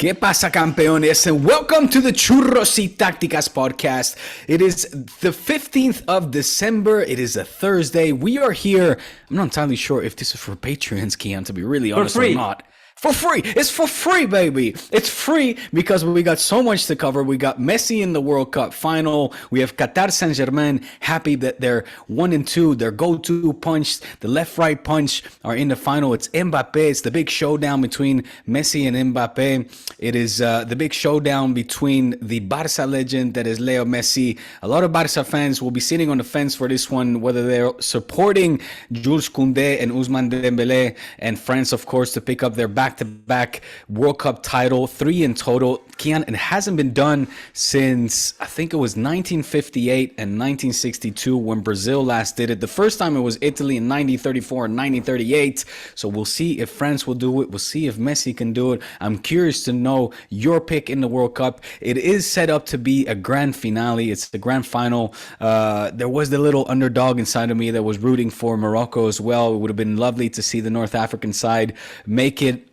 ¿Qué pasa, campeones? And welcome to the Churros y Tácticas podcast. It is the 15th of December. It is a Thursday. We are here. I'm not entirely sure if this is for Patreons, Kiyan, to be really honest or not. For free. It's for free, baby. It's free because we got so much to cover. We got Messi in the World Cup final. We have Qatar Saint-Germain happy that they're 1-2. Their go-to punch, the left-right punch are in the final. It's Mbappe. It's the big showdown between Messi and Mbappe. It is the big showdown between the Barca legend that is Leo Messi. A lot of Barca fans will be sitting on the fence for this one, whether they're supporting Jules Koundé and Ousmane Dembélé and France, of course, to pick up their back-to-back World Cup title, 3 in total. Kiyan, it hasn't been done since, I think it was 1958 and 1962 when Brazil last did it. The first time it was Italy in 1934 and 1938. So we'll see if France will do it. We'll see if Messi can do it. I'm curious to know your pick in the World Cup. It is set up to be a grand finale. It's the grand final. There was the little underdog inside of me that was rooting for Morocco as well. It would have been lovely to see the North African side make it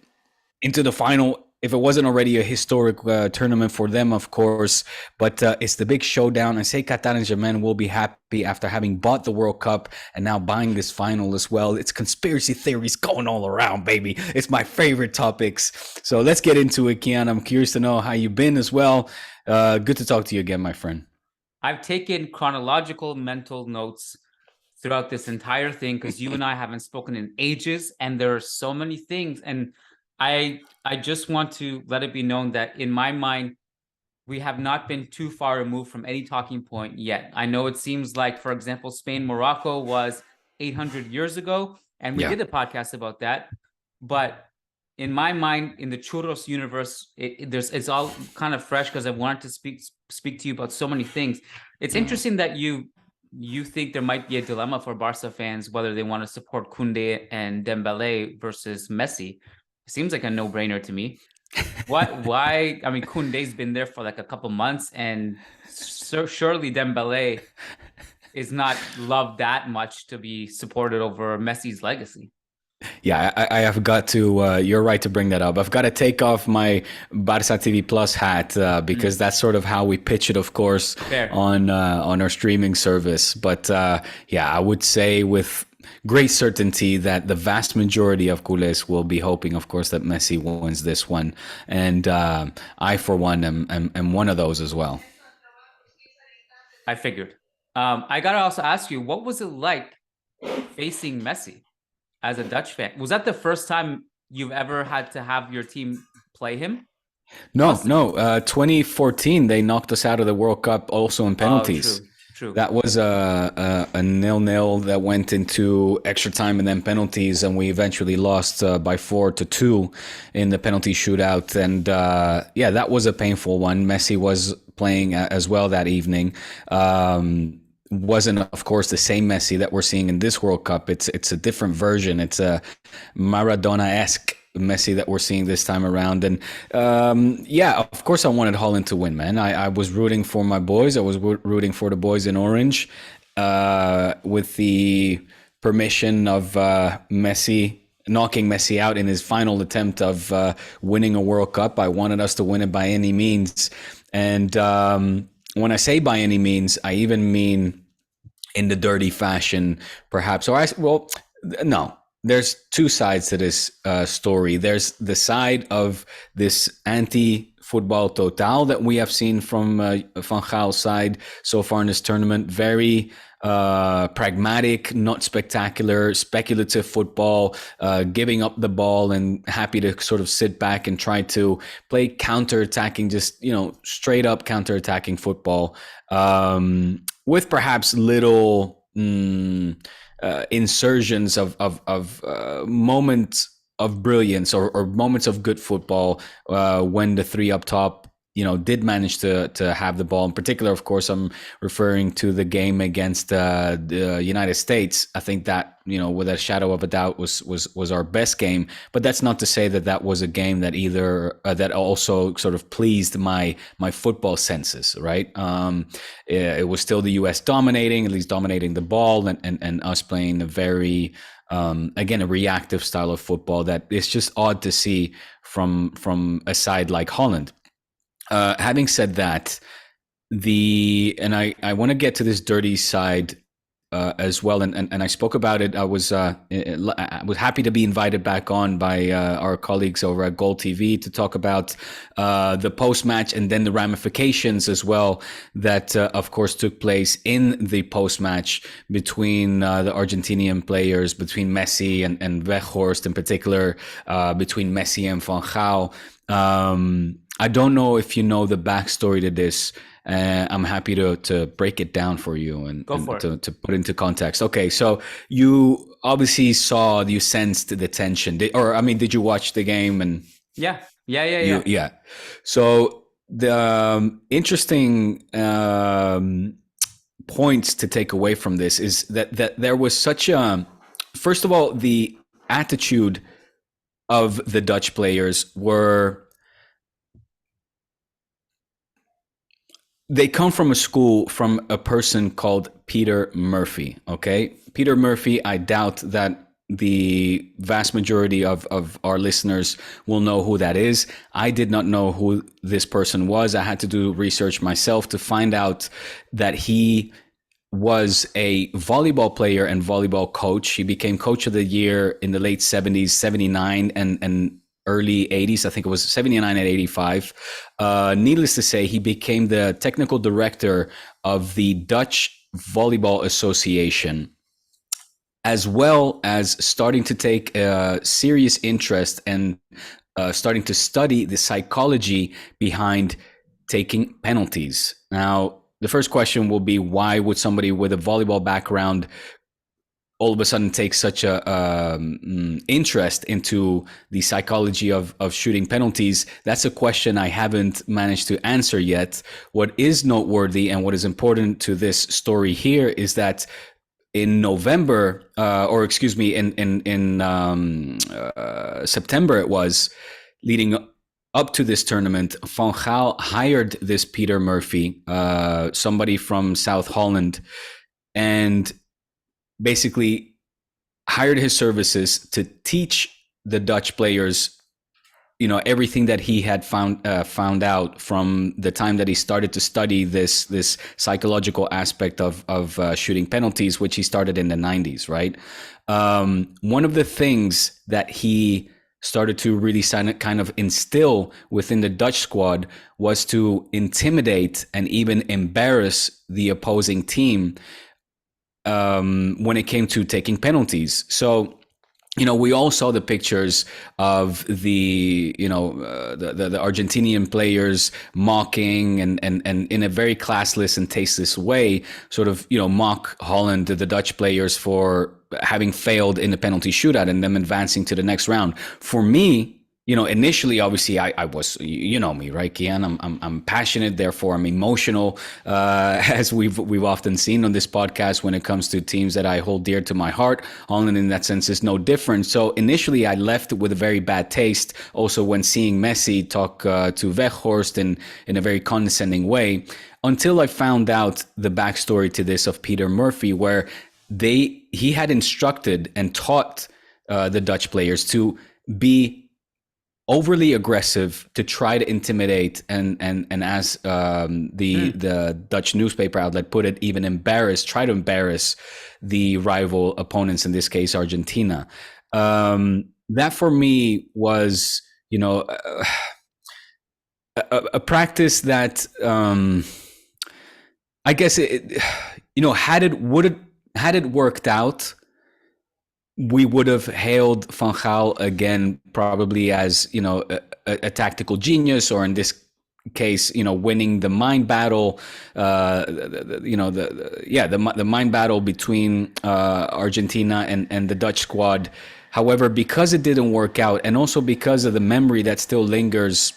into the final, if it wasn't already a historic tournament for them, of course. But it's the big showdown. I say Qatar and Germain will be happy after having bought the World Cup and now buying this final as well. It's conspiracy theories going all around, baby. It's my favorite topics. So let's get into it, Kiyan. I'm curious to know how you've been as well. Good to talk to you again, my friend. I've taken chronological mental notes throughout this entire thing because you and I haven't spoken in ages, and there are so many things. And I just want to let it be known that in my mind, we have not been too far removed from any talking point yet. I know it seems like, for example, Spain-Morocco was 800 years ago, and we did a podcast about that. But in my mind, in the Churros universe, it's all kind of fresh because I wanted to speak to you about so many things. It's interesting that you think there might be a dilemma for Barca fans, whether they want to support Koundé and Dembélé versus Messi. Seems like a no-brainer to me. Why? I mean, Koundé's been there for like a couple months, and surely Dembélé is not loved that much to be supported over Messi's legacy. Yeah, I have got to, you're right to bring that up. I've got to take off my Barca TV Plus hat because that's sort of how we pitch it, of course, on our streaming service. But yeah, I would say with great certainty that the vast majority of culés will be hoping, of course, that Messi wins this one. And I, for one, am one of those as well. I figured. I got to also ask you, what was it like facing Messi as a Dutch fan? Was that the first time you've ever had to have your team play him? No. 2014, they knocked us out of the World Cup also in penalties. True. That was a 0-0 that went into extra time and then penalties, and we eventually lost by 4-2 in the penalty shootout. And yeah, that was a painful one. Messi was playing as well that evening. Wasn't, of course, the same Messi that we're seeing in this World Cup. It's a different version. It's a Maradona-esque Messi that we're seeing this time around. And yeah, of course I wanted Holland to win, man. I was rooting for my boys. I was rooting for the boys in orange with the permission of Messi, knocking Messi out in his final attempt of winning a World Cup. I wanted us to win it by any means. And when I say by any means, I even mean in the dirty fashion, perhaps. No. There's two sides to this story. There's the side of this anti-football total that we have seen from Van Gaal's side so far in this tournament. Very pragmatic, not spectacular, speculative football, giving up the ball and happy to sort of sit back and try to play counter-attacking, just, straight up counter-attacking football with perhaps little insertions of moments of brilliance or moments of good football when the three up top did manage to have the ball. In particular, of course, I'm referring to the game against the United States. I think that, with a shadow of a doubt was our best game. But that's not to say that was a game that that also sort of pleased my football senses, right? It was still the U.S. dominating, at least dominating the ball, and us playing a very Again, a reactive style of football that is just odd to see from a side like Holland. Having said that, I want to get to this dirty side as well, and I spoke about it. I was happy to be invited back on by our colleagues over at Goal TV to talk about the post match and then the ramifications as well that of course took place in the post match between the Argentinian players, between Messi and Weghorst in particular, between Messi and Van Gaal. I don't know if you know the backstory to this. I'm happy to break it down for you and to put into context. Okay, so you obviously you sensed the tension, did you watch the game? And yeah. So the interesting points to take away from this is that there was such a, first of all, the attitude of the Dutch players were. They come from a person called Peter Murphy, okay? Peter Murphy, I doubt that the vast majority of our listeners will know who that is. I did not know who this person was. I had to do research myself to find out that he was a volleyball player and volleyball coach. He became coach of the year in the late 70s, 79, and early 80s. I think it was 79 and 85. Needless to say, he became the technical director of the Dutch Volleyball Association, as well as starting to take a serious interest and starting to study the psychology behind taking penalties. Now, the first question will be, why would somebody with a volleyball background all of a sudden take such a interest into the psychology of shooting penalties? That's a question I haven't managed to answer yet. What is noteworthy and what is important to this story here is that in November, in September it was, leading up to this tournament, Van Gaal hired this Peter Murphy, somebody from South Holland, and basically hired his services to teach the Dutch players, everything that he had found out from the time that he started to study this psychological aspect of shooting penalties, which he started in the 90s, right? One of the things that he started to really kind of instill within the Dutch squad was to intimidate and even embarrass the opposing team when it came to taking penalties. So, we all saw the pictures of the Argentinian players mocking and in a very classless and tasteless way, sort of, mock Holland, the Dutch players, for having failed in the penalty shootout and them advancing to the next round. For me, initially, obviously, I was, me, right, Kiyan? I'm passionate, therefore I'm emotional, as we've often seen on this podcast when it comes to teams that I hold dear to my heart. Holland, in that sense, is no different. So initially, I left with a very bad taste. Also, when seeing Messi talk to Weghorst in a very condescending way, until I found out the backstory to this of Peter Murphy, where he had instructed and taught the Dutch players to be overly aggressive, to try to intimidate and as the Dutch newspaper outlet put it, even try to embarrass the rival opponents, in this case Argentina. That for me was, a practice that I guess had it worked out, we would have hailed Van Gaal again, probably as a tactical genius, or in this case, winning the mind battle. The mind battle between Argentina and the Dutch squad. However, because it didn't work out, and also because of the memory that still lingers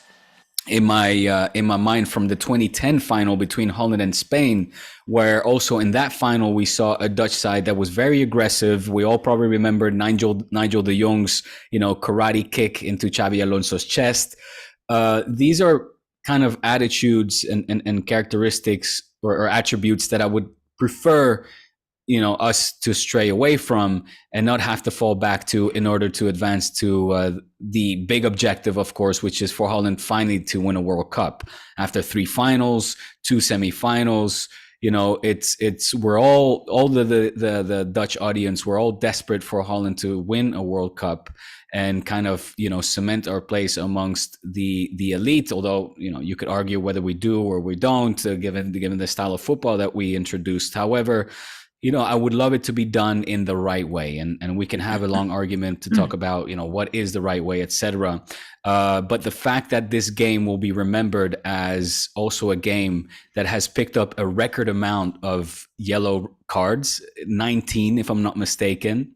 in my mind from the 2010 final between Holland and Spain, where also in that final we saw a Dutch side that was very aggressive. We all probably remember Nigel de Jong's karate kick into Xabi Alonso's chest. These are kind of attitudes and characteristics or attributes that I would prefer us to stray away from and not have to fall back to in order to advance to the big objective, of course, which is for Holland finally to win a World Cup after 3 finals, 2 semifinals. We're all the Dutch audience, we're all desperate for Holland to win a World Cup and kind of, cement our place amongst the elite. Although, you could argue whether we do or we don't, given the style of football that we introduced. However, I would love it to be done in the right way. And we can have a long argument to talk about, what is the right way, etc. But the fact that this game will be remembered as also a game that has picked up a record amount of yellow cards, 19, if I'm not mistaken.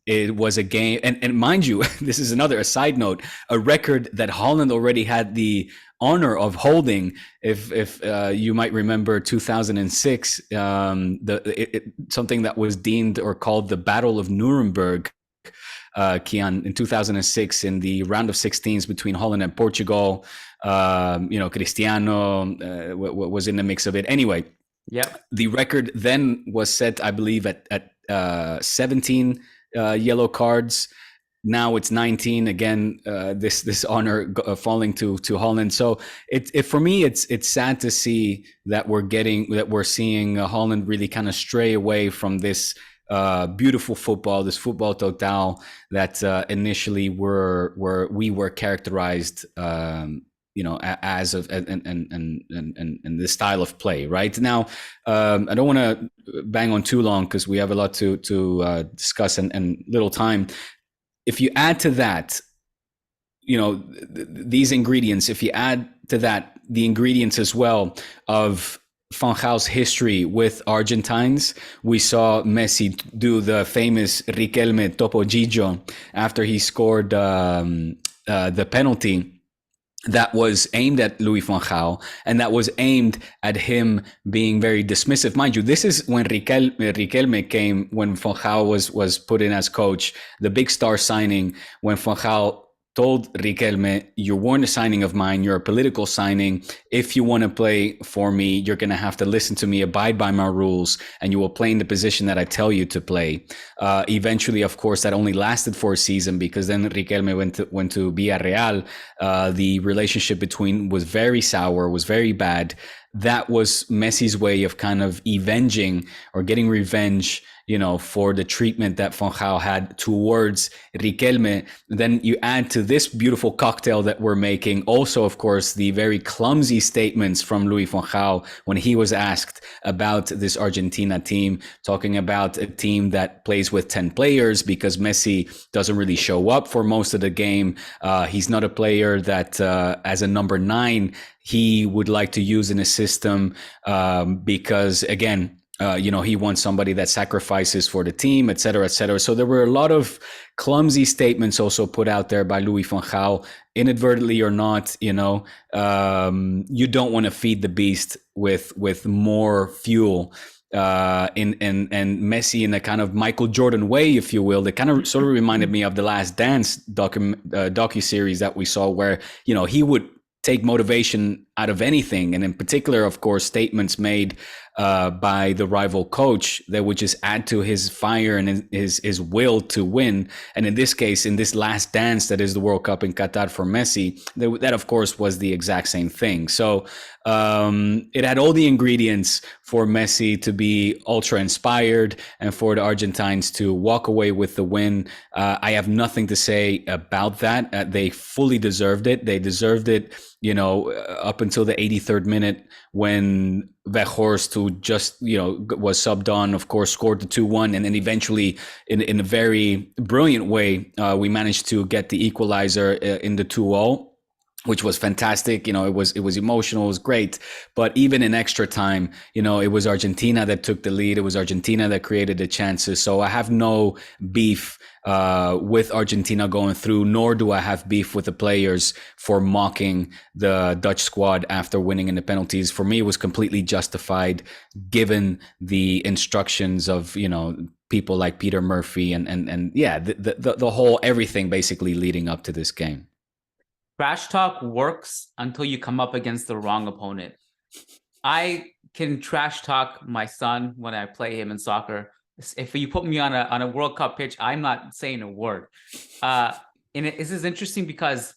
It was a game, and mind you, this is a side note, a record that Holland already had the honor of holding. If you might remember 2006, something that was deemed or called the Battle of Nuremberg, Kiyan, in 2006, in the round of 16s between Holland and Portugal. Cristiano was in the mix of it. Anyway, the record then was set, I believe, at 17 yellow cards. Now it's 19 again. This honor falling to Holland. So for me, it's sad to see that we're seeing Holland really kind of stray away from this beautiful football, this football total that initially we were characterized. As of and the style of play right now. I don't want to bang on too long because we have a lot to discuss and little time. If you add to that, these ingredients, if you add to that the ingredients as well of Van Gaal's history with Argentines, we saw Messi do the famous Riquelme Topo Gigio after he scored the penalty that was aimed at Louis van Gaal, and that was aimed at him being very dismissive. Mind you, this is when Riquelme came, when Van Gaal was put in as coach, the big star signing, when Van Gaal told Riquelme, you weren't a signing of mine, you're a political signing. If you want to play for me, you're going to have to listen to me, abide by my rules, and you will play in the position that I tell you to play. Eventually, of course, that only lasted for a season because then Riquelme went to Villarreal. The relationship between was very sour, was very bad. That was Messi's way of kind of avenging or getting revenge, for the treatment that Van Gaal had towards Riquelme. Then you add to this beautiful cocktail that we're making also, of course, the very clumsy statements from Louis van Gaal when he was asked about this Argentina team, talking about a team that plays with 10 players because Messi doesn't really show up for most of the game. He's not a player that as a number 9, he would like to use in a system because, again, he wants somebody that sacrifices for the team, et cetera, et cetera. So there were a lot of clumsy statements also put out there by Louis van Gaal, inadvertently or not. You don't want to feed the beast with more fuel. And Messi in a kind of Michael Jordan way, if you will, that kind of sort of reminded me of the Last Dance docu-series that we saw, where he would take motivation out of anything, and in particular, of course, statements made by the rival coach that would just add to his fire and his will to win. And in this case, in this last dance that is the World Cup in Qatar for Messi, that of course was the exact same thing. So it had all the ingredients for Messi to be ultra inspired and for the Argentines to walk away with the win. I have nothing to say about that. They fully deserved it. They deserved it, up until the 83rd minute when Weghorst, who just, was subbed on, of course, scored the 2-1. And then eventually, in a very brilliant way, we managed to get the equalizer in the 2-0. Which was fantastic. It was emotional. It was great. But even in extra time, it was Argentina that took the lead. It was Argentina that created the chances. So I have no beef with Argentina going through, nor do I have beef with the players for mocking the Dutch squad after winning in the penalties. For me, it was completely justified given the instructions of, people like Peter Murphy and the whole everything basically leading up to this game. Trash talk works until you come up against the wrong opponent. I can trash talk my son when I play him in soccer. If you put me on a World Cup pitch, I'm not saying a word. This is interesting because,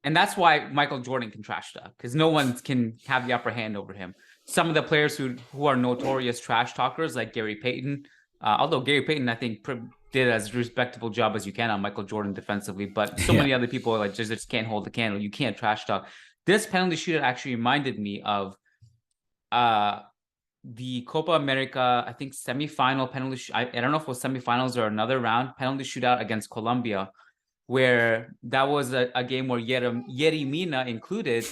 and that's why Michael Jordan can trash talk, because no one can have the upper hand over him. Some of the players who are notorious trash talkers, like Gary Payton, although Gary Payton, I think, did as respectable job as you can on Michael Jordan defensively, but so many other people like just can't hold the candle. You can't trash talk. This penalty shootout actually reminded me of the Copa America, I think, semifinal penalty. I don't know if it was semifinals or another round penalty shootout against Colombia, where that was a game where Yeri Mina included.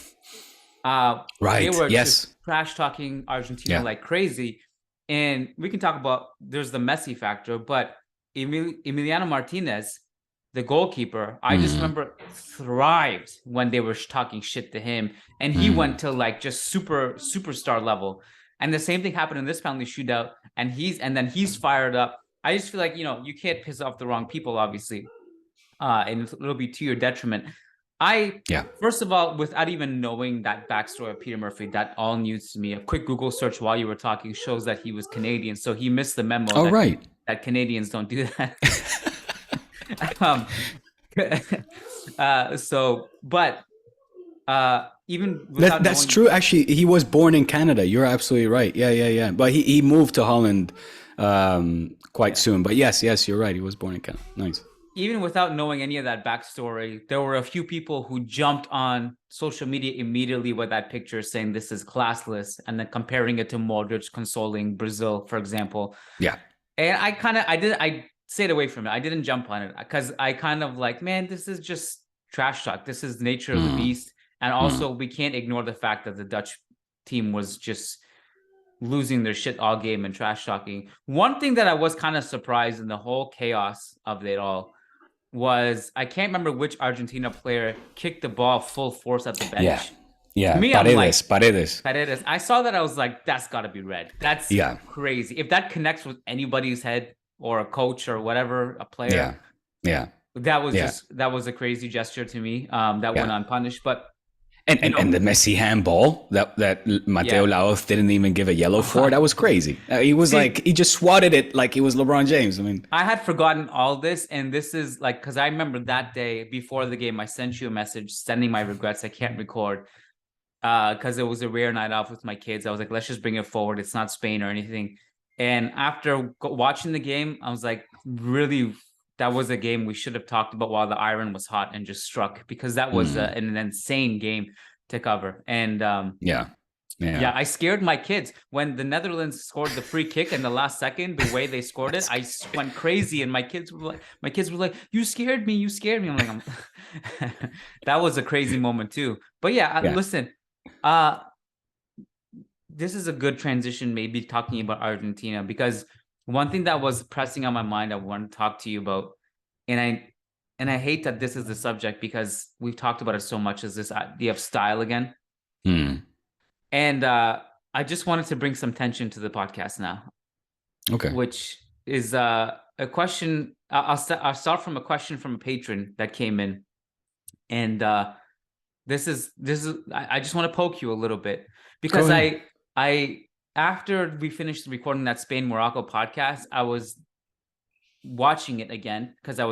Right. They were yes. just trash talking Argentina like crazy. And we can talk about, there's the Messi factor, but Emiliano Martinez, the goalkeeper, I just remember thrived when they were talking shit to him. And he went to like just superstar level. And the same thing happened in this penalty shootout. And then he's fired up. I just feel like, you can't piss off the wrong people, obviously. And it'll be to your detriment. First of all, without even knowing that backstory of Peter Murphy, that all news to me. A quick Google search while you were talking shows that he was Canadian. So he missed the memo that Canadians don't do that. Even that's true. Actually, he was born in Canada. You're absolutely right. Yeah. But he moved to Holland quite soon. But yes, you're right. He was born in Canada. Nice. Even without knowing any of that backstory, there were a few people who jumped on social media immediately with that picture saying this is classless, and then comparing it to Modric consoling Brazil, for example. Yeah. And I stayed away from it. I didn't jump on it because I kind of like, man, this is just trash talk. This is nature of the beast. And also we can't ignore the fact that the Dutch team was just losing their shit all game and trash talking. One thing that I was kind of surprised in the whole chaos of it all was, I can't remember which Argentina player kicked the ball full force at the bench. Yeah. Me, Paredes. I saw that. I was like, that's got to be red. That's crazy. If that connects with anybody's head or a coach or whatever, a player. Yeah. That was a crazy gesture to me. That went unpunished. But and the Messi handball that Mateo Laoz didn't even give a yellow for, that was crazy. He was he just swatted it like he was LeBron James. I mean, I had forgotten all this, and this is like, because I remember that day before the game, I sent you a message sending my regrets. I can't record because it was a rare night off with my kids. I was like, let's just bring it forward. It's not Spain or anything. And after watching the game, I was like, really, that was a game we should have talked about while the iron was hot and just struck, because that was an insane game to cover. And I scared my kids when the Netherlands scored the free kick in the last second. The way they scored it, I went crazy, and my kids were like, "You scared me! I'm like, that was a crazy moment too. But listen, this is a good transition, maybe talking about Argentina, because one thing that was pressing on my mind, I want to talk to you about, and I hate that this is the subject because we've talked about it so much, is this idea of style again. And I just wanted to bring some tension to the podcast now. Okay. Which is a question. I'll start from a question from a patron that came in, and this is I just want to poke you a little bit, because I after we finished recording that Spain-Morocco podcast, I was watching it again because I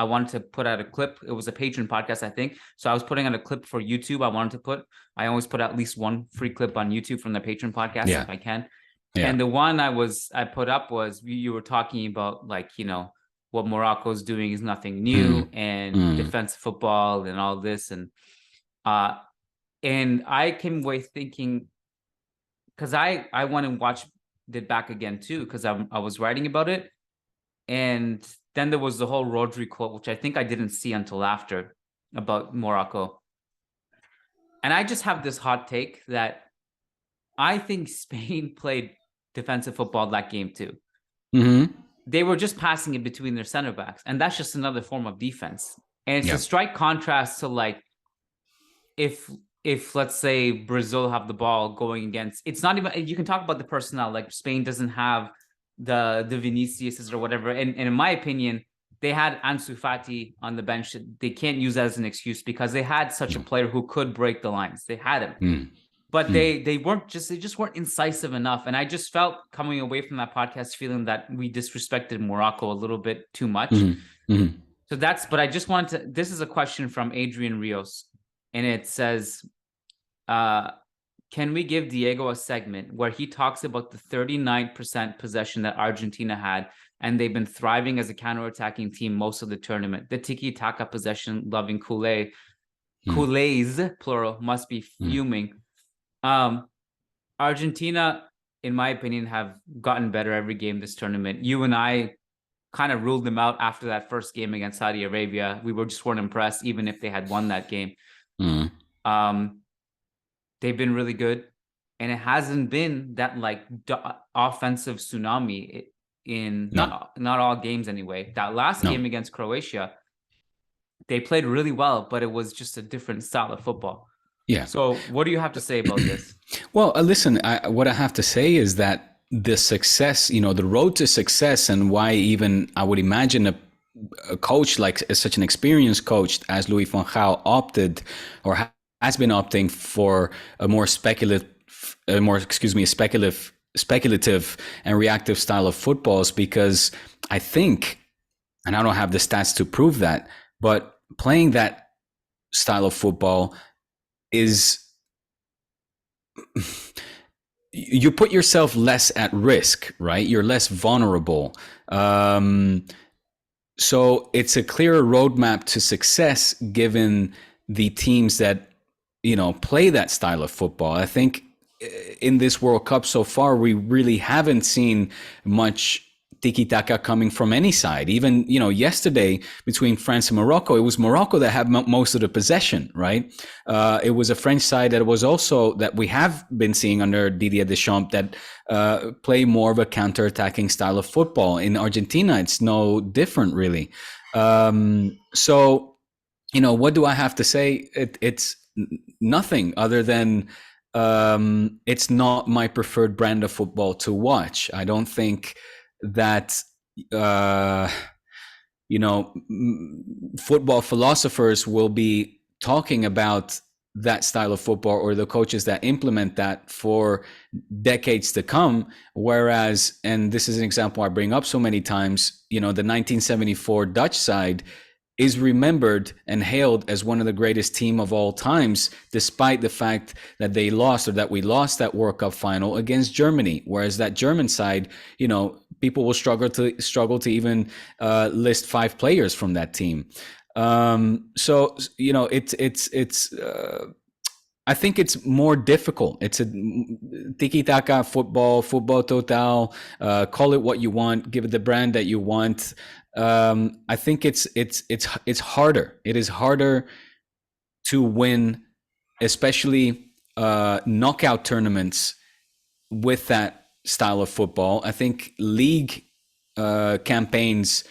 wanted to put out a clip. It was a patron podcast, I think. So I was putting out a clip for YouTube. I always put out at least one free clip on YouTube from the patron podcast if I can. Yeah. And the one I put up was, you were talking about, like, what Morocco's doing is nothing new, and defensive football and all this. And I came away thinking, because I went and watched it back again too, because I was writing about it. And then there was the whole Rodri quote, which I think I didn't see until after, about Morocco. And I just have this hot take that I think Spain played defensive football that game too. They were just passing it between their center backs, and that's just another form of defense. And it's a strike contrast to, like, if let's say Brazil have the ball going against, it's not even, you can talk about the personnel, like Spain doesn't have the Vinicius or whatever. And in my opinion, they had Ansu Fati on the bench. They can't use that as an excuse, because they had such a player who could break the lines. They had him. but they just weren't incisive enough. And I just felt coming away from that podcast feeling that we disrespected Morocco a little bit too much. So but I just wanted to, this is a question from Adrian Rios, and it says, can we give Diego a segment where he talks about the 39% possession that Argentina had, and they've been thriving as a counterattacking team most of the tournament? The tiki-taka possession-loving Kool-Aid, Kool-Aids, plural, must be fuming. Argentina, in my opinion, have gotten better every game this tournament. You and I kind of ruled them out after that first game against Saudi Arabia. We weren't impressed, even if they had won that game. They've been really good, and it hasn't been that like offensive tsunami in not all games anyway. That last game against Croatia, they played really well, but it was just a different style of football. Yeah. So what do you have to say about this? Well, listen, what I have to say is that the success, the road to success, and why even I would imagine a coach like such an experienced coach as Louis van Gaal opted or has been opting for a speculative and reactive style of football, is because I think, and I don't have the stats to prove that, but playing that style of football is, you put yourself less at risk, right? You're less vulnerable. So it's a clearer roadmap to success given the teams that play that style of football. I think in this World Cup so far, we really haven't seen much tiki-taka coming from any side. Even, yesterday between France and Morocco, it was Morocco that had most of the possession, right? It was a French side that we have been seeing under Didier Deschamps that play more of a counter-attacking style of football. In Argentina, it's no different, really. So, what do I have to say? It's nothing other than it's not my preferred brand of football to watch. I don't think that football philosophers will be talking about that style of football, or the coaches that implement that, for decades to come. Whereas, and this is an example I bring up so many times, the 1974 Dutch side is remembered and hailed as one of the greatest team of all times, despite the fact that we lost that World Cup final against Germany. Whereas that German side, people will struggle to even list 5 players from that team. So it's I think it's more difficult. It's a tiki-taka football total. Call it what you want, give it the brand that you want. I think it's harder. It is harder to win, especially knockout tournaments with that style of football. I think league campaigns,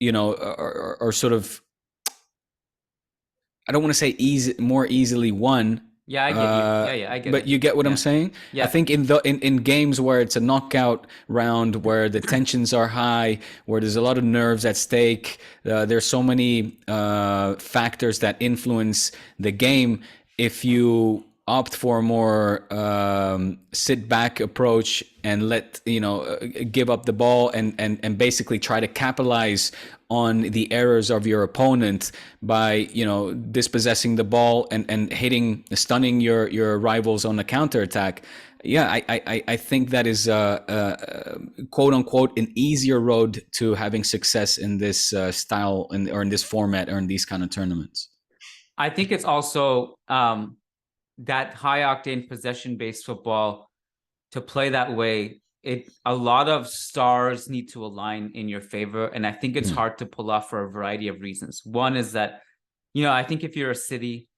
are sort of, I don't want to say more easily won. Yeah, I get you. I get but it. you get what I'm saying? Yeah. I think in games where it's a knockout round, where the tensions are high, where there's a lot of nerves at stake, there's so many factors that influence the game. If you opt for a more sit back approach and give up the ball and basically try to capitalize on the errors of your opponent by dispossessing the ball and stunning your rivals on the counterattack. I think that is quote unquote an easier road to having success in this style or in this format or in these kind of tournaments. I think it's also that high octane possession based football, to play that way, a lot of stars need to align in your favor. And I think it's hard to pull off for a variety of reasons. One is that, I think if you're a City,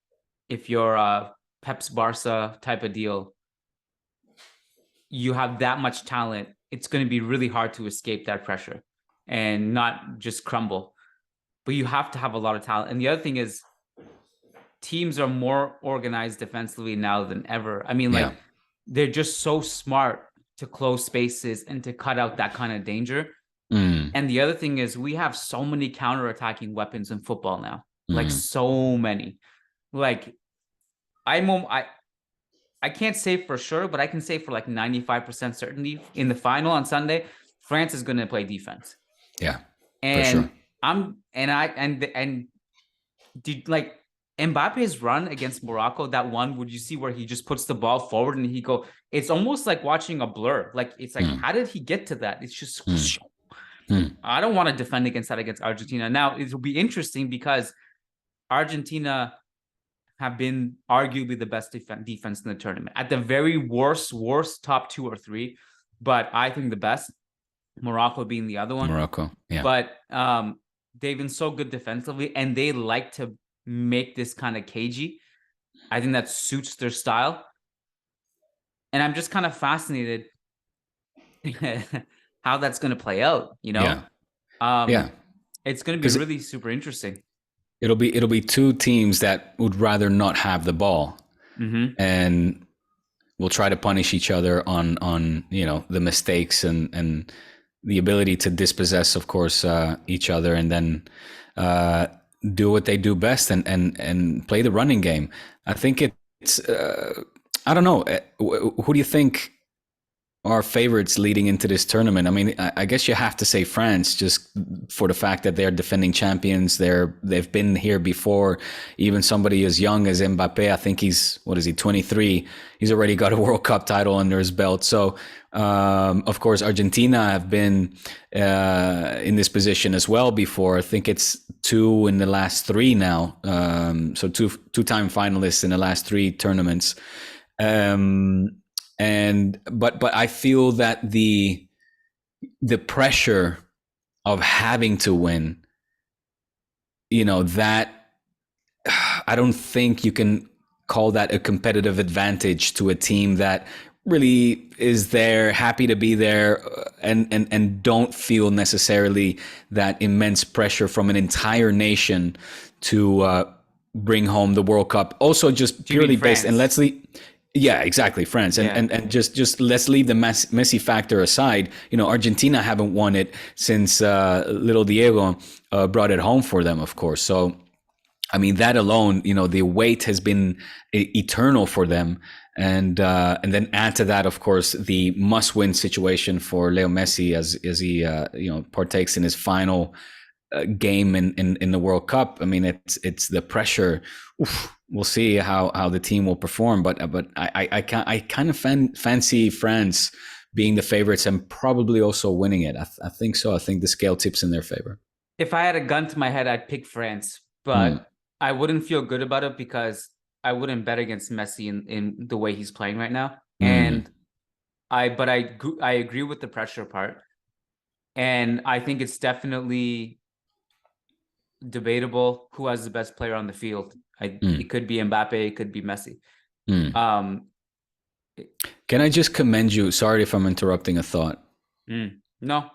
if you're a Pep's Barca type of deal, you have that much talent, it's going to be really hard to escape that pressure and not just crumble. But you have to have a lot of talent. And the other thing is, teams are more organized defensively now than ever. I mean, they're just so smart to close spaces and to cut out that kind of danger. And the other thing is, we have so many counter-attacking weapons in football now, like so many. Like I can't say for sure, but I can say for like 95% certainty in the final on Sunday, France is going to play defense. Yeah, for And sure. Did like Mbappe's run against Morocco, that one, would you see where he just puts the ball forward and it's almost like watching a blur. Like, it's like, how did he get to that? It's just, I don't want to defend against that against Argentina. Now, it will be interesting because Argentina have been arguably the best defense in the tournament. At the very worst top 2 or 3, but I think the best, Morocco being the other one. Morocco, yeah. But they've been so good defensively, and they like to make this kind of cagey. I think that suits their style. And I'm just kind of fascinated how that's going to play out, you know? Yeah. It's going to be really super interesting. It'll be two teams that would rather not have the ball, and will try to punish each other on the mistakes and the ability to dispossess, of course, each other, and then do what they do best and play the running game. I think it's I don't know. Who do you think are favorites leading into this tournament? I mean, I guess you have to say France, just for the fact that they're defending champions. They've been here before. Even somebody as young as Mbappe, I think he's 23. He's already got a World Cup title under his belt. So, of course, Argentina have been in this position as well before. I think it's 2 in the last 3 now. So two-time finalists in the last 3 tournaments. But I feel that the pressure of having to win, that I don't think you can call that a competitive advantage to a team that really is there, happy to be there, and don't feel necessarily that immense pressure from an entire nation to bring home the World Cup. Also, just purely based, and let's leave. Yeah, exactly, France, and just let's leave the Messi factor aside. Argentina haven't won it since little Diego brought it home for them, of course. So, I mean, that alone, the wait has been eternal for them, and then add to that, of course, the must-win situation for Leo Messi as he partakes in his final game in the World Cup. I mean, it's the pressure. Oof, we'll see how the team will perform, but I kind of fancy France being the favorites and probably also winning it. I think so. I think the scale tips in their favor. If I had a gun to my head, I'd pick France, but I wouldn't feel good about it because I wouldn't bet against Messi in the way he's playing right now. And I agree with the pressure part, and I think it's definitely debatable who has the best player on the field. It could be Mbappe, it could be Messi. Can I just commend you? Sorry if I'm interrupting a thought. No.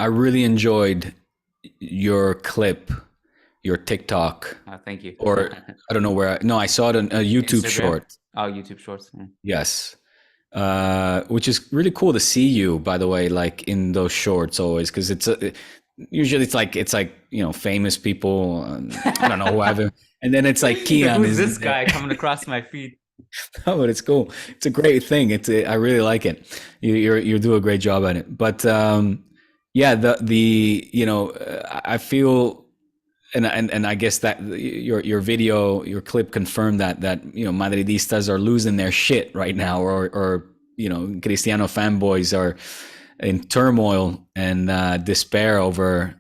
I really enjoyed your clip, your TikTok. Thank you. Or I don't know where. I saw it on a YouTube Instagram. short. Oh, YouTube shorts. Yes. Which is really cool to see you, by the way, like in those shorts always, because usually it's like famous people. I don't know whoever, and then it's like Kiyan. Who's this guy coming across my feed? Oh, but it's cool. It's a great thing. I really like it. You do a great job at it. But I feel, and I guess that your video, your clip confirmed that Madridistas are losing their shit right now, or Cristiano fanboys are in turmoil and despair over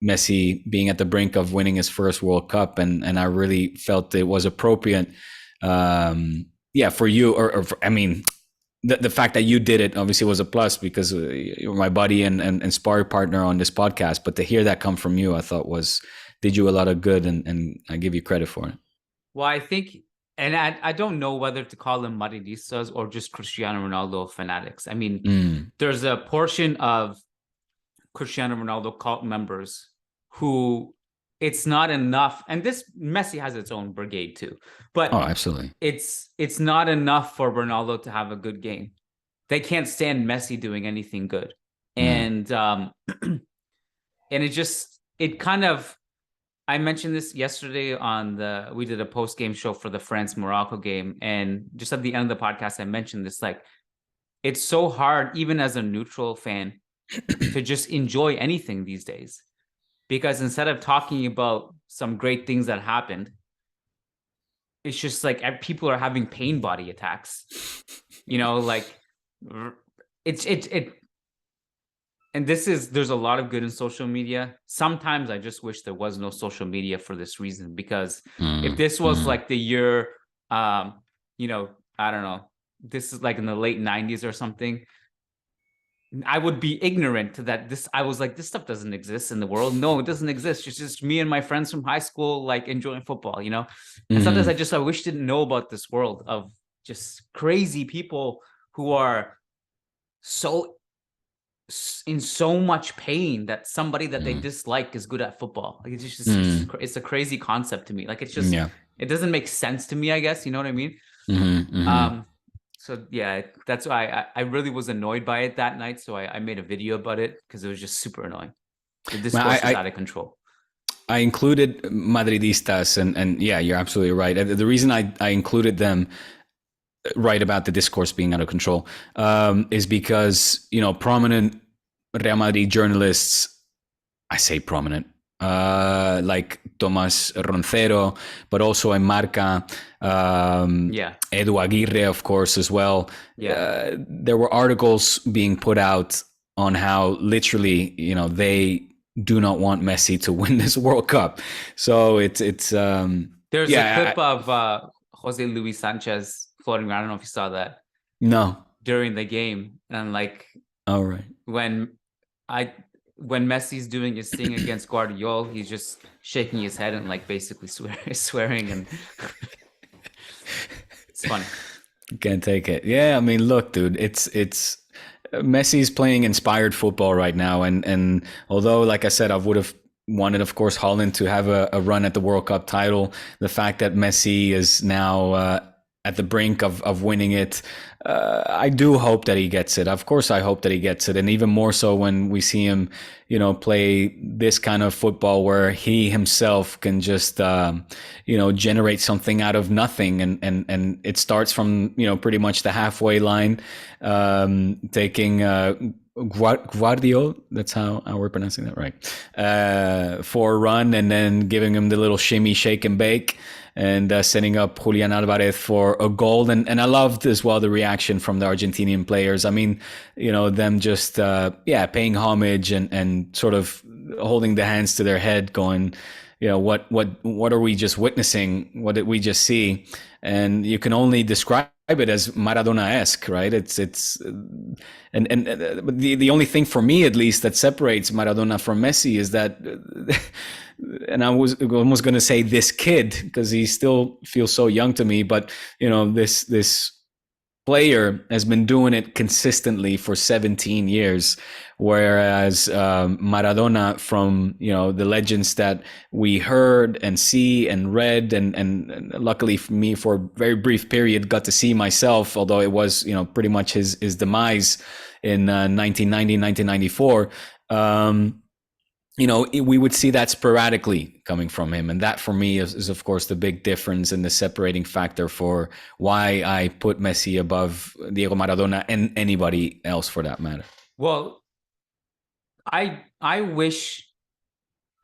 Messi being at the brink of winning his first World Cup, and I really felt it was appropriate, for you, the fact that you did it obviously was a plus because you're my buddy and sparring partner on this podcast, but to hear that come from you, I thought did you a lot of good, and I give you credit for it. Well, I think, and I don't know whether to call them Madridistas or just Cristiano Ronaldo fanatics. I mean, there's a portion of Cristiano Ronaldo cult members who it's not enough, and this Messi has its own brigade too, but absolutely, it's not enough for Ronaldo to have a good game. They can't stand Messi doing anything good, and it kind of, I mentioned this yesterday we did a post-game show for the France-Morocco game. And just at the end of the podcast, I mentioned this, like, it's so hard, even as a neutral fan, to just enjoy anything these days. Because instead of talking about some great things that happened, it's just like people are having pain body attacks. Like and there's a lot of good in social media. Sometimes I just wish there was no social media for this reason, because if this was like the year, I don't know, this is like in the late 90s or something, I would be ignorant to that. I was like, this stuff doesn't exist in the world. No, it doesn't exist. It's just me and my friends from high school, like, enjoying football, And sometimes I wish didn't know about this world of just crazy people who are in so much pain that somebody that they dislike is good at football. Like, it's a crazy concept to me. Like, it's just, it doesn't make sense to me, I guess. You know what I mean? So yeah, that's why I really was annoyed by it that night. So I made a video about it, because it was just super annoying. The discourse is out of control. I included Madridistas, and yeah, you're absolutely right. The reason I included them right about the discourse being out of control is because, prominent Real Madrid journalists, I say prominent, like Tomás Roncero, but also en Marca, Edu Aguirre, of course, as well. There were articles being put out on how literally, they do not want Messi to win this World Cup. So it's there's a clip of Jose Luis Sanchez floating around. I don't know if you saw that. No. During the game, and like, all right, when Messi's doing his thing against Guardiola, he's just shaking his head and like basically swearing, and it's funny. Can't take it. Yeah, I mean, look, dude, it's Messi's playing inspired football right now, and although, like I said, I would have wanted, of course, Holland to have a run at the World Cup title, the fact that Messi is now at the brink of winning it, I do hope that he gets it. Of course, I hope that he gets it. And even more so when we see him, play this kind of football where he himself can just, generate something out of nothing. And it starts from, pretty much the halfway line, taking Guardiol, that's how we're pronouncing that, right? For a run, and then giving him the little shimmy, shake and bake, and setting up Julian Alvarez for a goal. And I loved as well the reaction from the Argentinian players. I mean, them just, paying homage and sort of holding the hands to their head, going, what are we just witnessing? What did we just see? And you can only describe it as Maradona-esque, right? And the only thing for me, at least, that separates Maradona from Messi is that, and I was almost going to say this kid, because he still feels so young to me, but this player has been doing it consistently for 17 years, whereas Maradona, from the legends that we heard and see and read, and luckily for me, for a very brief period, got to see myself, although it was pretty much his demise in 1990, 1994. We would see that sporadically coming from him. And that, for me, is of course the big difference and the separating factor for why I put Messi above Diego Maradona and anybody else for that matter. Well, I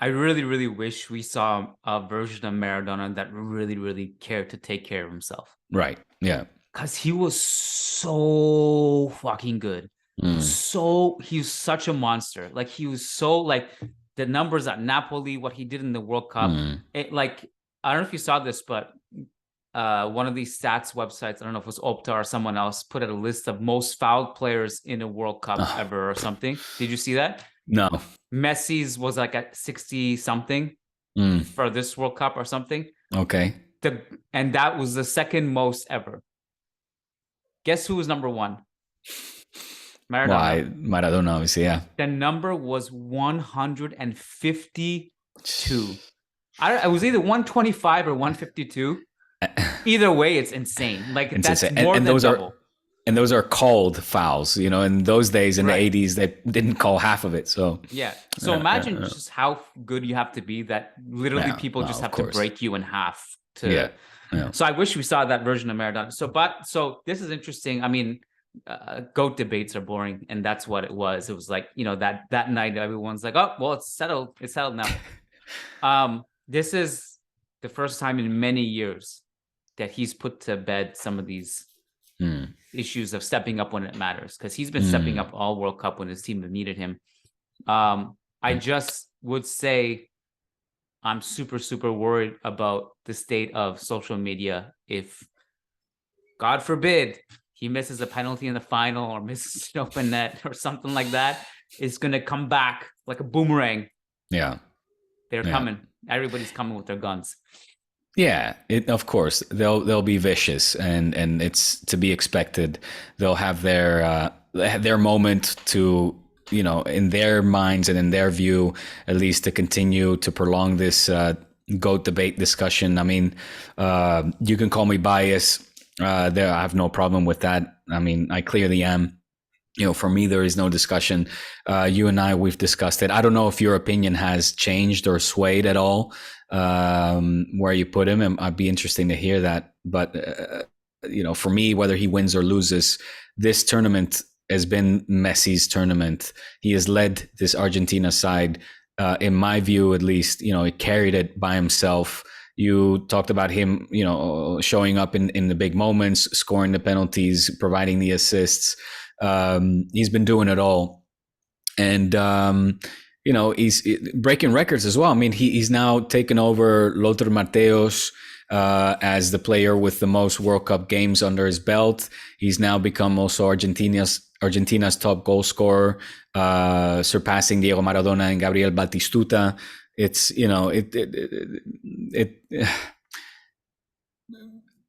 really, really wish we saw a version of Maradona that really, really cared to take care of himself. Right. Yeah. Because he was so fucking good. So he was such a monster. Like, he was so, like, the numbers at Napoli, what he did in the World Cup. It, like, I don't know if you saw this, but one of these stats websites, I don't know if it was Opta or someone else, put out a list of most fouled players in a World Cup ever or something. Did you see that? No. Messi's was like at 60 something for this World Cup or something. Okay. And that was the second most ever. Guess who was number one? Maradona. Why? Maradona, obviously, yeah. The number was 152. It was either 125 or 152. Either way, it's insane. Like, that's insane. More than double. And those are called fouls, you know. In those days, in the 80s, they didn't call half of it. So yeah. So imagine just how good you have to be that literally people just have to break you in half to. Yeah. So I wish we saw that version of Maradona. So this is interesting. I mean, GOAT debates are boring, and that's what it was. It was like, you know, that night everyone's like, oh well, it's settled. It's settled now. This is the first time in many years that he's put to bed some of these issues of stepping up when it matters, because he's been stepping up all World Cup when his team have needed him. I just would say I'm super, super worried about the state of social media. If, God forbid, he misses a penalty in the final or misses an open net or something like that, it's going to come back like a boomerang. Yeah. They're coming. Everybody's coming with their guns. Yeah, of course they'll be vicious, and it's to be expected. They'll have their moment to, you know, in their minds and in their view, at least, to continue to prolong this GOAT debate discussion. I mean, you can call me biased. I have no problem with that. I mean, I clearly am. You know, for me, there is no discussion. You and we've discussed it. I don't know if your opinion has changed or swayed at all, where you put him. And I'd be interesting to hear that. But, you know, for me, whether he wins or loses, this tournament has been Messi's tournament. He has led this Argentina side, in my view, at least. You know, he carried it by himself. You talked about him, you know, showing up in the big moments, scoring the penalties, providing the assists. He's been doing it all, and you know, he's breaking records as well. I mean, he's now taken over Lothar Matthäus as the player with the most World Cup games under his belt. He's now become also Argentina's top goal scorer, surpassing Diego Maradona and Gabriel Batistuta. It's, you know,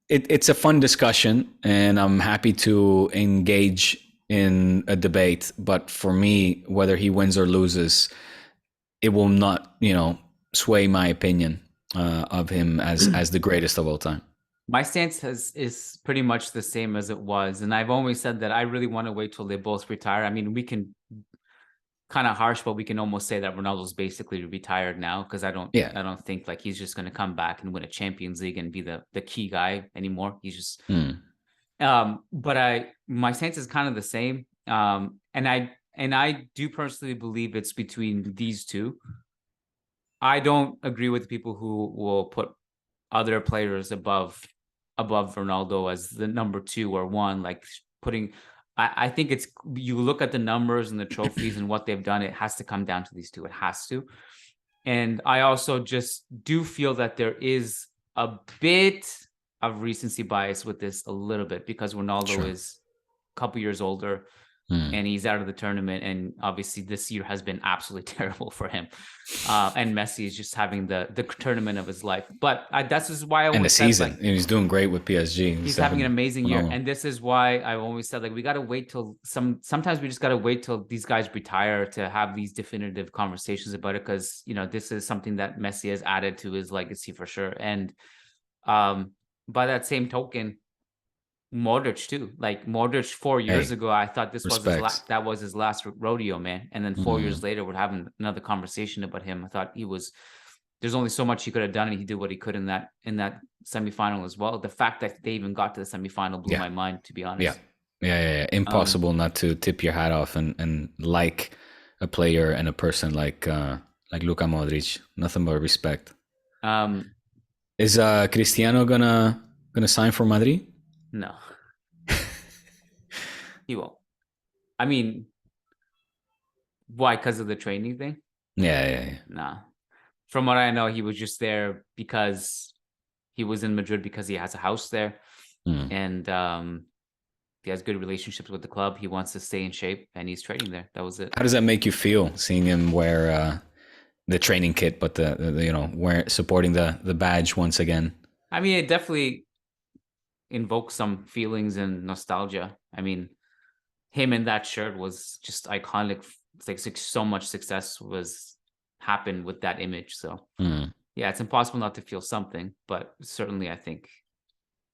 it's a fun discussion, and I'm happy to engage in a debate. But for me, whether he wins or loses, it will not, you know, sway my opinion of him as the greatest of all time. My stance is pretty much the same as it was, and I've always said that I really want to wait till they both retire. I mean, we can, kind of harsh, but we can almost say that Ronaldo's basically retired now, because I don't think like he's just going to come back and win a Champions League and be the key guy anymore. He's just but my stance is kind of the same, and I do personally believe it's between these two. I don't agree with people who will put other players above Ronaldo as the number 2 or 1, like putting. I think it's, you look at the numbers and the trophies and what they've done, it has to come down to these two. It has to. And I also just do feel that there is a bit of recency bias with this, a little bit, because Ronaldo is a couple years older and he's out of the tournament. And obviously this year has been absolutely terrible for him. And Messi is just having the tournament of his life. But that's just why I always said, season. Like, and he's doing great with PSG. He's having an amazing year. And this is why I always said, like, we got to wait till sometimes we just got to wait till these guys retire to have these definitive conversations about it. Because, you know, this is something that Messi has added to his legacy for sure. And by that same token, Modric too. Like Modric 4 years ago, I thought this was his last rodeo, man. And then 4 years later, we're having another conversation about him. I thought there's only so much he could have done, and he did what he could in that semifinal as well. The fact that they even got to the semifinal blew my mind, to be honest. Yeah. Impossible not to tip your hat off and like a player and a person like Luka Modric. Nothing but respect. Is Cristiano gonna sign for Madrid? No. He won't. I mean, why? Because of the training thing? Yeah. Nah. From what I know, he was just there because he was in Madrid because he has a house there. And he has good relationships with the club. He wants to stay in shape, and he's training there. That was it. How does that make you feel, seeing him wear the training kit, but the supporting the badge once again? I mean, it definitely invokes some feelings and nostalgia. I mean, him in that shirt was just iconic. It's like so much success happened with that image. So yeah, it's impossible not to feel something, but certainly I think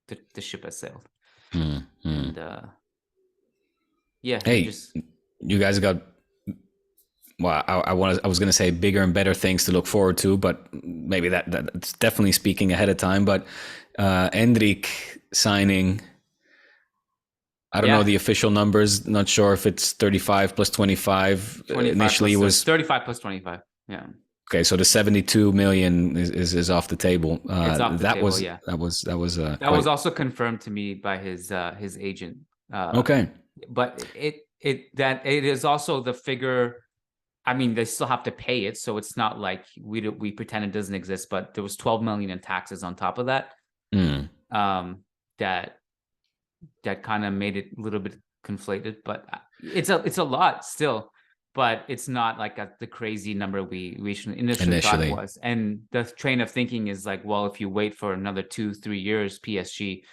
the ship has sailed. And Yeah, Hey, you guys got. Well, I was going to say bigger and better things to look forward to, but maybe that's definitely speaking ahead of time. But Endrick signing, I don't know the official numbers. Not sure if it's 35 plus 25. 25 Initially, it was 35 plus 25. Yeah. okay. So the 72 million is off the table. It's off the table. That was also confirmed to me by his agent. Okay. But it is also the figure. I mean, they still have to pay it, so it's not like we pretend it doesn't exist. But there was 12 million in taxes on top of that. That kind of made it a little bit conflated, but it's a lot still. But it's not like the crazy number we initially thought it was. And the train of thinking is like, well, if you wait for another 2-3 years, PSG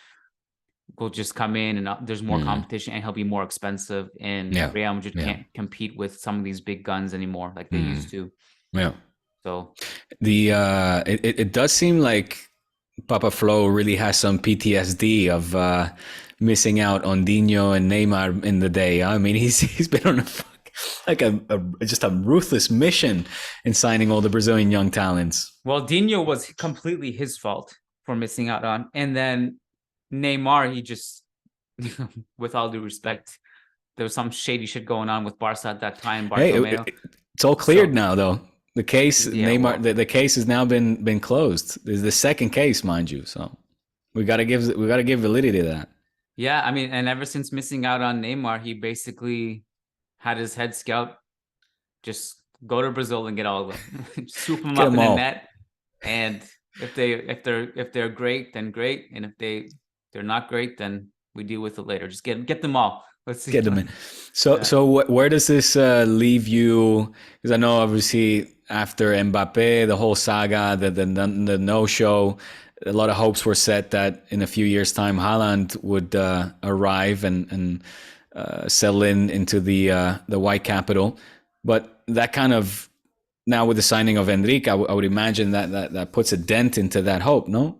will just come in and there's more competition and he'll be more expensive, and Real Madrid can't compete with some of these big guns anymore like they used to. Yeah. So it does seem like Papa Flo really has some PTSD of missing out on Dino and Neymar in the day. I mean, he's been on just a ruthless mission in signing all the Brazilian young talents. Well, Dino was completely his fault for missing out on, and then Neymar, he just, with all due respect, there was some shady shit going on with Barca at that time. Hey, it's all cleared now, though. The case, Neymar, the case has now been closed. This is the second case, mind you. So we gotta give validity to that. Yeah, I mean, and ever since missing out on Neymar, he basically had his head scout just go to Brazil and get all of them, swoop them up in the net, and if they're great, then great, and if they're not great, then we deal with it later. Just get them all. Let's see. Get them in. So where does this leave you? Because I know obviously after Mbappe, the whole saga, the no-show, a lot of hopes were set that in a few years' time, Haaland would arrive and settle into the white capital. But that kind of, now with the signing of Endrick, I would imagine that puts a dent into that hope, no?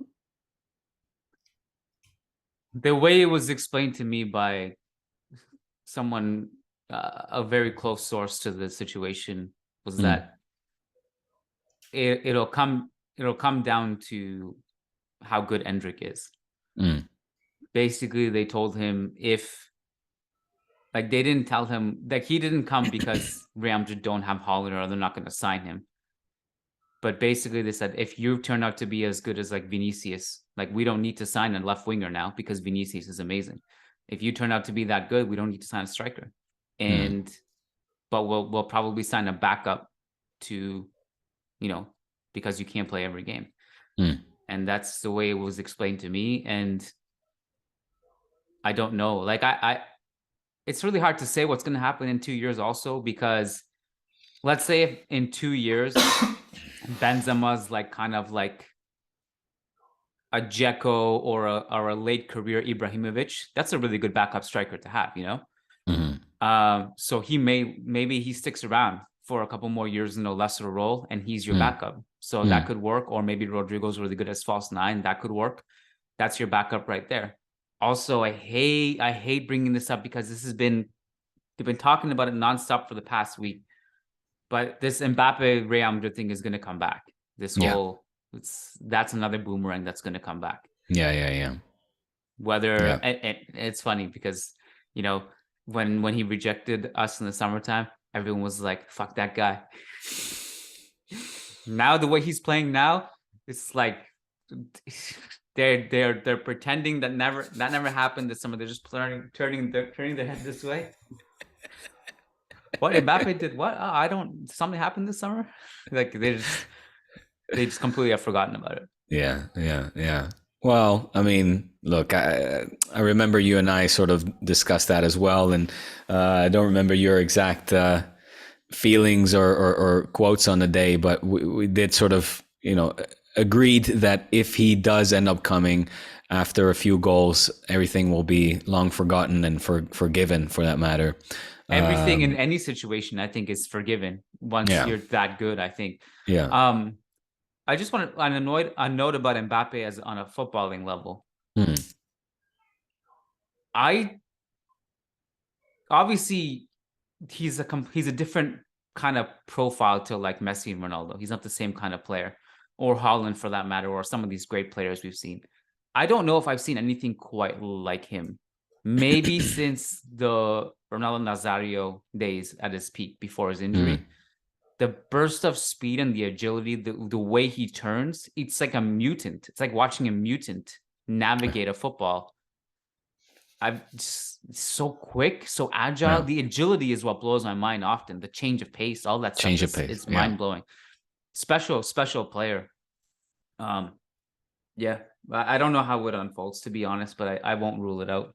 The way it was explained to me by someone, a very close source to the situation, was that it'll come down to how good Endrick is. Basically, they told him they didn't tell him that he didn't come because Real Madrid don't have Haaland or they're not going to sign him. But basically, they said, if you turn out to be as good as like Vinicius, like we don't need to sign a left winger now because Vinicius is amazing. If you turn out to be that good, we don't need to sign a striker. But we'll probably sign a backup to, because you can't play every game. And that's the way it was explained to me. And I don't know. Like it's really hard to say what's going to happen in 2 years also, because let's say if in 2 years Benzema's kind of like a Dzeko or a late career Ibrahimovic, that's a really good backup striker to have, so maybe he sticks around for a couple more years in a lesser role and he's your backup. So that could work. Or maybe Rodrigo's really good as false nine. That could work. That's your backup right there. Also, I hate bringing this up because they've been talking about it nonstop for the past week. But this Mbappe Real Madrid thing is going to come back. That's another boomerang that's going to come back. Yeah. It's funny because, when he rejected us in the summertime, everyone was like, fuck that guy. Now the way he's playing now, it's like they're pretending that never happened this summer. They're just turning their head this way. What Mbappe did? What? Something happened this summer? Like they just completely have forgotten about it. Yeah. Well, I mean, look, I remember you and I sort of discussed that as well, and I don't remember your exact feelings or quotes on the day, but we did sort of, agreed that if he does end up coming after a few goals, everything will be long forgotten and forgiven, for that matter. Everything in any situation, I think, is forgiven once you're that good, I think. Yeah. I just want to a note about Mbappe as on a footballing level. obviously he's a different kind of profile to like Messi and Ronaldo. He's not the same kind of player, or Haaland for that matter, or some of these great players we've seen. I don't know if I've seen anything quite like him. Maybe since the Ronaldo Nazario days at his peak before his injury. The burst of speed and the agility, the way he turns, it's like a mutant. It's like watching a mutant navigate a football. I'm just so quick, so agile. Yeah. The agility is what blows my mind often. The change of pace, all that Change stuff of pace, is mind blowing. Special player. Yeah, I don't know how it unfolds, to be honest, but I won't rule it out.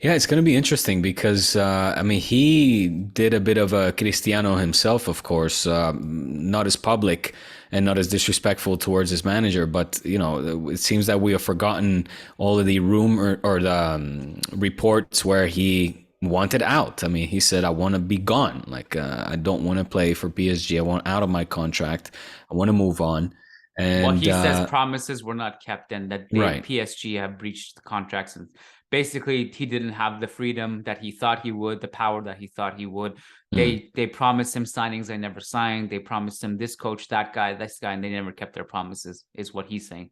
Yeah, it's going to be interesting because, I mean, he did a bit of a Cristiano himself, of course, not as public and not as disrespectful towards his manager. But, you know, it seems that we have forgotten all of the rumor or the reports where he wanted out. I mean, he said, I want to be gone. Like, I don't want to play for PSG. I want out of my contract. I want to move on. And well, he says promises were not kept and that PSG have breached the contracts, and basically he didn't have the freedom that he thought he would, the power that he thought he would. They promised him signings they never signed. They promised him this coach, that guy, this guy, and they never kept their promises, is what he's saying,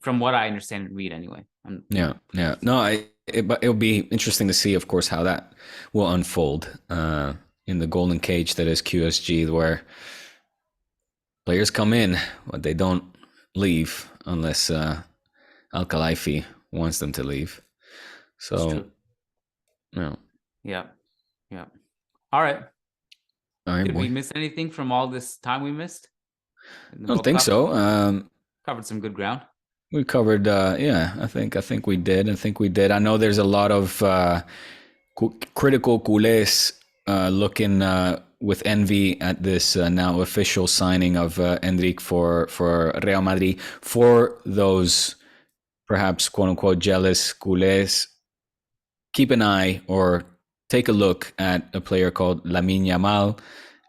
from what I understand and read anyway. Yeah. No, it'll be interesting to see, of course, how that will unfold in the golden cage that is QSG, where players come in, but they don't leave unless Al Khalifi wants them to leave. So, no. Yeah. All right. Did we miss anything from all this time we missed? I don't think so. Covered some good ground. We covered, I think we did. I know there's a lot of critical culés looking with envy at this now official signing of Endrick for Real Madrid. For those perhaps quote unquote jealous culés, keep an eye or take a look at a player called Lamine Yamal.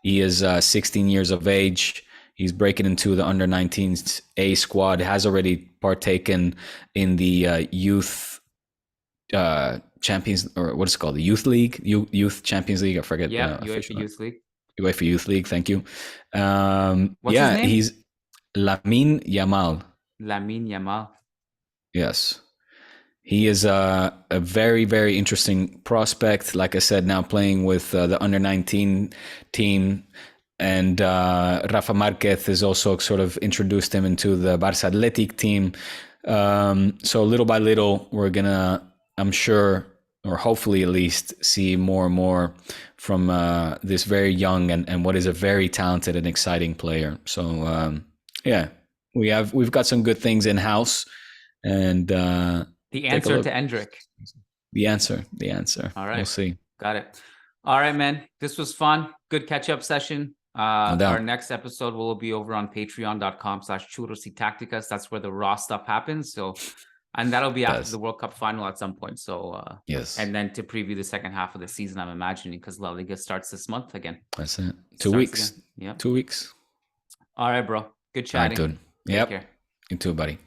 He is 16 years of age. He's breaking into the under-19s A squad, has already partaken in the youth champions, or what is it called? The youth league, youth Champions League. I forget. Yeah, UEFA Youth League. UEFA Youth League. Thank you. What's his name? He's Lamine Yamal. Lamine Yamal. Yes. He is a very, very interesting prospect. Like I said, now playing with the under-19 team. And Rafa Marquez has also sort of introduced him into the Barca Athletic team. So little by little, we're going to, I'm sure, or hopefully at least, see more and more from this very young and what is a very talented and exciting player. So, we've got some good things in-house. And the answer to Endrick. The answer. All right. We'll see. Got it. All right, man. This was fun. Good catch-up session. Our next episode will be over on patreon.com/Churros Tácticas. That's where the raw stuff happens. So, and that'll be after the World Cup final at some point. So, yes. And then to preview the second half of the season, I'm imagining, because La Liga starts this month again. That's it. 2 weeks. Yeah. 2 weeks. All right, bro. Good chatting. All right, dude. Yep. Take care. You too, buddy.